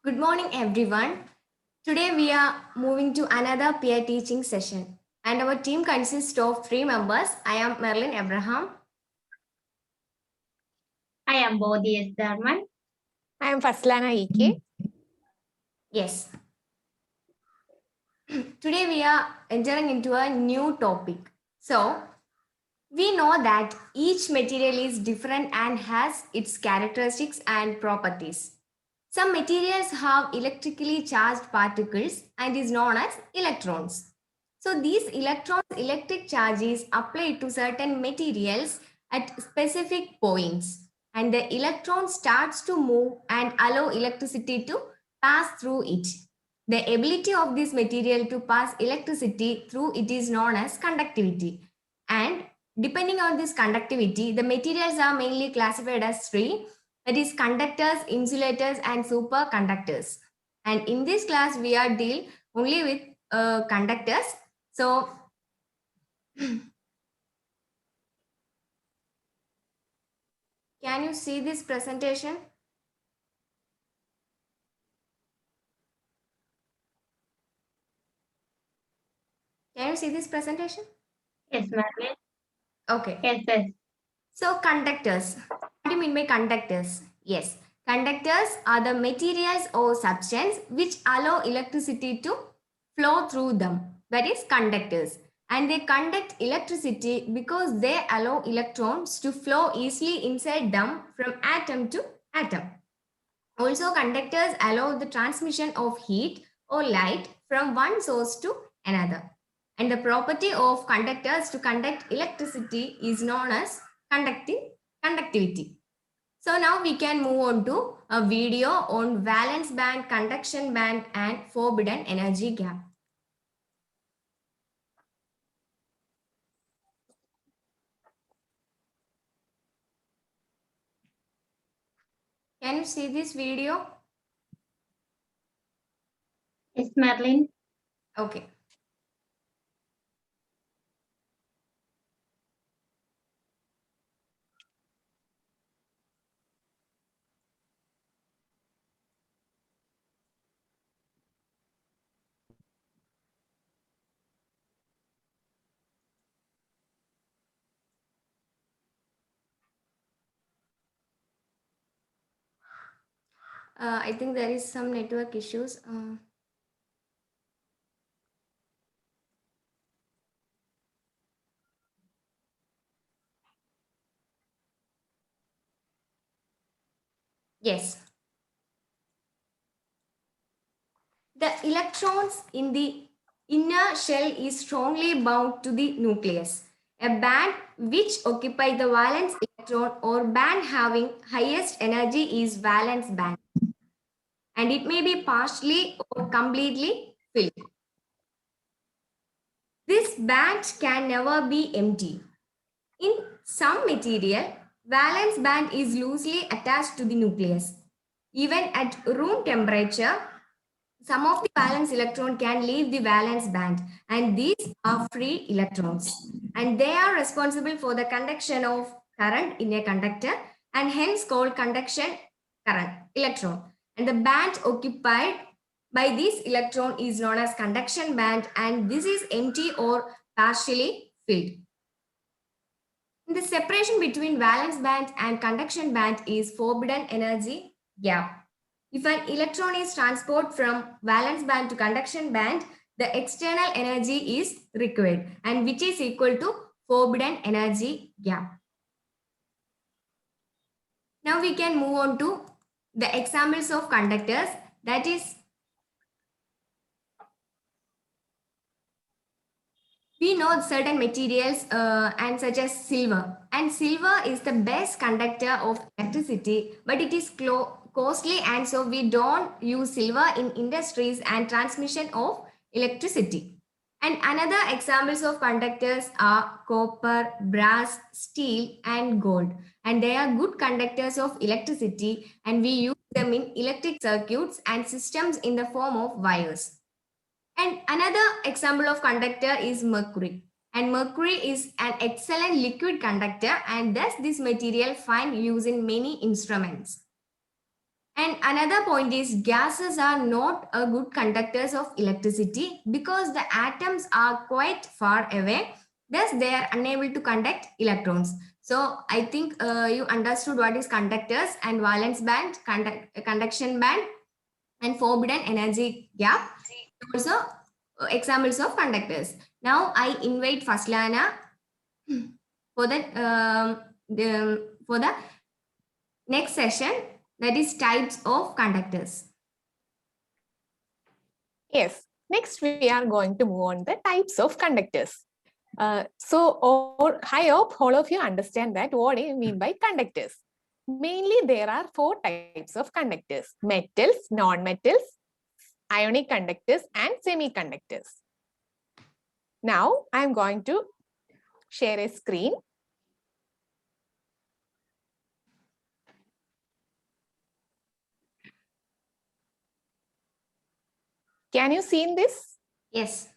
Good morning, everyone. Today we are moving to another peer teaching session, and our team consists of three members. I am Merlin Abraham. I am Bodhi S. Dharman. I am Faslana EK. Yes. Today we are entering into a new topic. So, we know that each material is different and has its characteristics and properties. Some materials have electrically charged particles and is known as electrons. So these electrons electric charge is applied to certain materials at specific points and the electron starts to move and allow electricity to pass through it. The ability of this material to pass electricity through it is known as conductivity. And depending on this conductivity, the materials are mainly classified as three, that is conductors, insulators and superconductors. And in this class, we are deal only with conductors. So, can you see this presentation? Can you see this presentation? Yes, Merlin. Okay. Yes. So conductors. What do you mean by conductors? Yes. Conductors are the materials or substance which allow electricity to flow through them. That is conductors. And they conduct electricity because they allow electrons to flow easily inside them from atom to atom. Also, conductors allow the transmission of heat or light from one source to another. And the property of conductors to conduct electricity is known as conductivity. So now we can move on to a video on valence band, conduction band and forbidden energy gap. Can you see this video? Yes, Merlin. Okay. I think there is some network issues. Yes. The electrons in the inner shell is strongly bound to the nucleus. A band which occupies the valence electron or band having highest energy is valence band. And it may be partially or completely filled. This band can never be empty. In some material, valence band is loosely attached to the nucleus. Even at room temperature, some of the valence electron can leave the valence band and these are free electrons and they are responsible for the conduction of current in a conductor and hence called conduction current electron. And the band occupied by this electron is known as conduction band and this is empty or partially filled. The separation between valence band and conduction band is forbidden energy gap. If an electron is transported from valence band to conduction band, the external energy is required and which is equal to forbidden energy gap. Now we can move on to the examples of conductors, that is we know certain materials and such as silver, and silver is the best conductor of electricity but it is costly and so we don't use silver in industries and transmission of electricity. And another examples of conductors are copper, brass, steel and gold, and they are good conductors of electricity and we use them in electric circuits and systems in the form of wires. And another example of conductor is mercury. And mercury is an excellent liquid conductor and thus this material find use in many instruments. And another point is gases are not a good conductors of electricity because the atoms are quite far away. Thus, they are unable to conduct electrons. So, I think you understood what is conductors and valence band, conduction band, and forbidden energy gap. Also, examples of conductors. Now, I invite Faslana for the next session, that is types of conductors. Yes. Next, we are going to move on the types of conductors. I hope all of you understand that what I mean by conductors. Mainly, there are 4 types of conductors: metals, non-metals, ionic conductors, and semiconductors. Now, I am going to share a screen. Can you see this? Yes.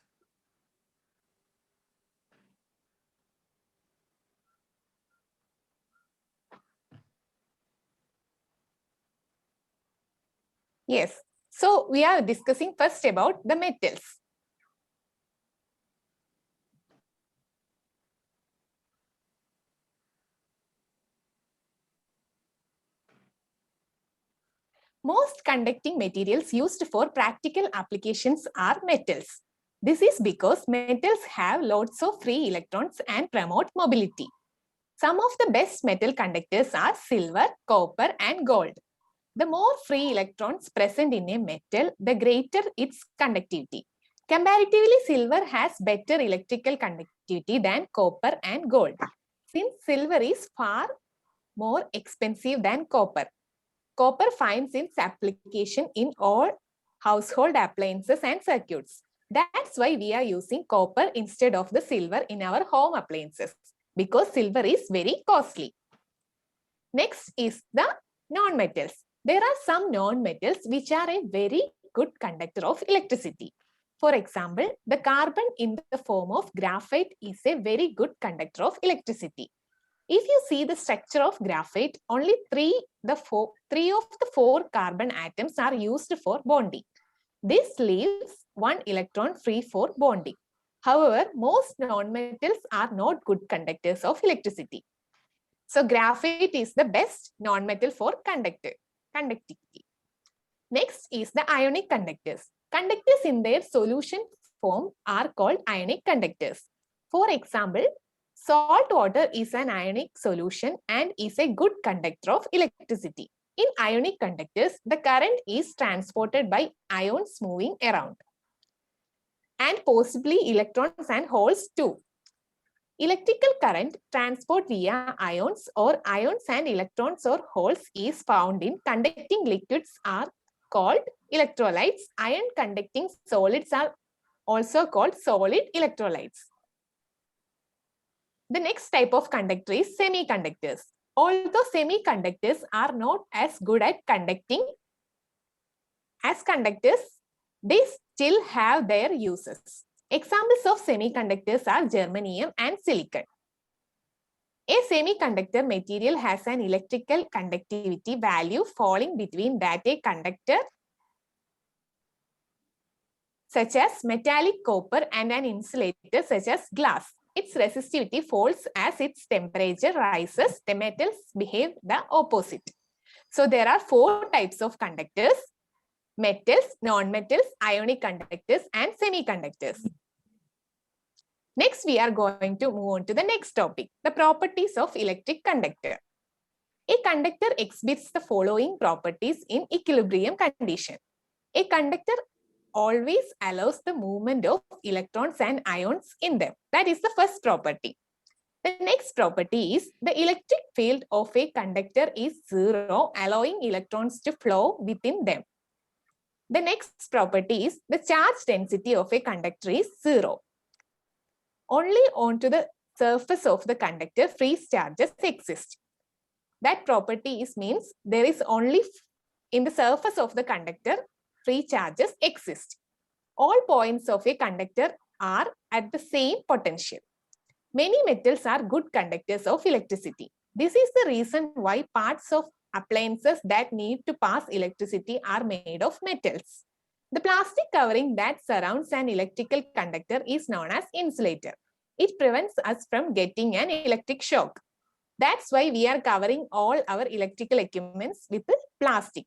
Yes. So we are discussing first about the metals. Most conducting materials used for practical applications are metals. This is because metals have lots of free electrons and promote mobility. Some of the best metal conductors are silver, copper, and gold. The more free electrons present in a metal, the greater its conductivity. Comparatively, silver has better electrical conductivity than copper and gold. Since silver is far more expensive than copper, copper finds its application in all household appliances and circuits. That's why we are using copper instead of the silver in our home appliances, because silver is very costly. Next is the non-metals. There are some non-metals which are a very good conductor of electricity. For example, the carbon in the form of graphite is a very good conductor of electricity. If you see the structure of graphite, only three of the 4 carbon atoms are used for bonding. This leaves 1 electron free for bonding. However, most non-metals are not good conductors of electricity. So graphite is the best non-metal for conductivity. Next is the ionic conductors. Conductors in their solution form are called ionic conductors. For example, salt water is an ionic solution and is a good conductor of electricity. In ionic conductors, the current is transported by ions moving around, and possibly electrons and holes too. Electrical current transport via ions or ions and electrons or holes is found in conducting liquids are called electrolytes. Ion conducting solids are also called solid electrolytes. The next type of conductor is semiconductors. Although semiconductors are not as good at conducting as conductors, they still have their uses. Examples of semiconductors are germanium and silicon. A semiconductor material has an electrical conductivity value falling between that a conductor such as metallic copper and an insulator such as glass. Its resistivity falls as its temperature rises. The metals behave the opposite. So there are 4 types of conductors: metals, non-metals, ionic conductors, and semiconductors. Next, we are going to move on to the next topic, the properties of electric conductor. A conductor exhibits the following properties in equilibrium condition. A conductor always allows the movement of electrons and ions in them. That is the first property. The next property is the electric field of a conductor is 0, allowing electrons to flow within them. The next property is the charge density of a conductor is 0. Only onto the surface of the conductor free charges exist. That property means there is only in the surface of the conductor free charges exist. All points of a conductor are at the same potential. Many metals are good conductors of electricity. This is the reason why parts of appliances that need to pass electricity are made of metals. The plastic covering that surrounds an electrical conductor is known as insulator. It prevents us from getting an electric shock. That's why we are covering all our electrical equipments with plastic.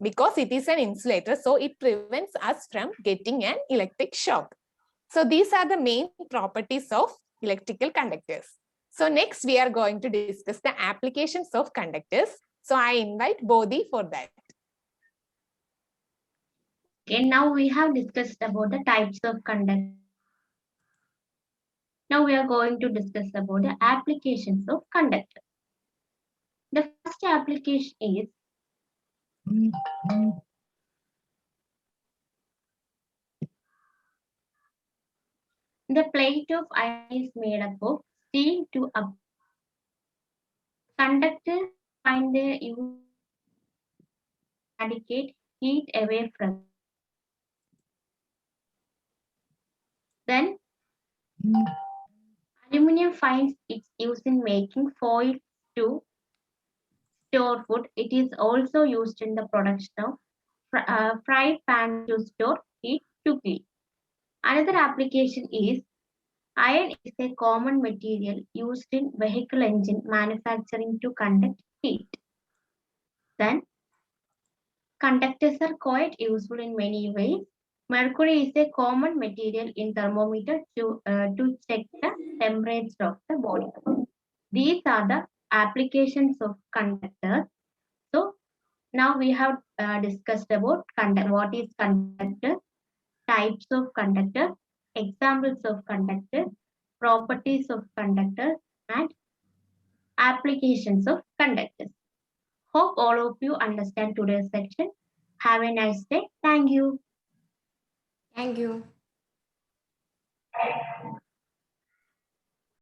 Because it is an insulator, so it prevents us from getting an electric shock. So these are the main properties of electrical conductors. So next we are going to discuss the applications of conductors. So I invite Bodhi for that. Okay, now we have discussed about the types of conductors. Now we are going to discuss about the applications of conductor. The first application is the plate of iron is made up of steel to up. Conductors find their use to radiate heat away from. Then aluminum finds its use in making foil to store food. It is also used in the production of fry pan to store heat quickly. Another application is iron is a common material used in vehicle engine manufacturing to conduct heat. Then conductors are quite useful in many ways. Mercury is a common material in thermometer to check the temperature of the body. These are the applications of conductors. So now we have discussed about what is conductor, types of conductor, examples of conductor, properties of conductor, and applications of conductors. Hope all of you understand today's section. Have a nice day. Thank you. Thank you.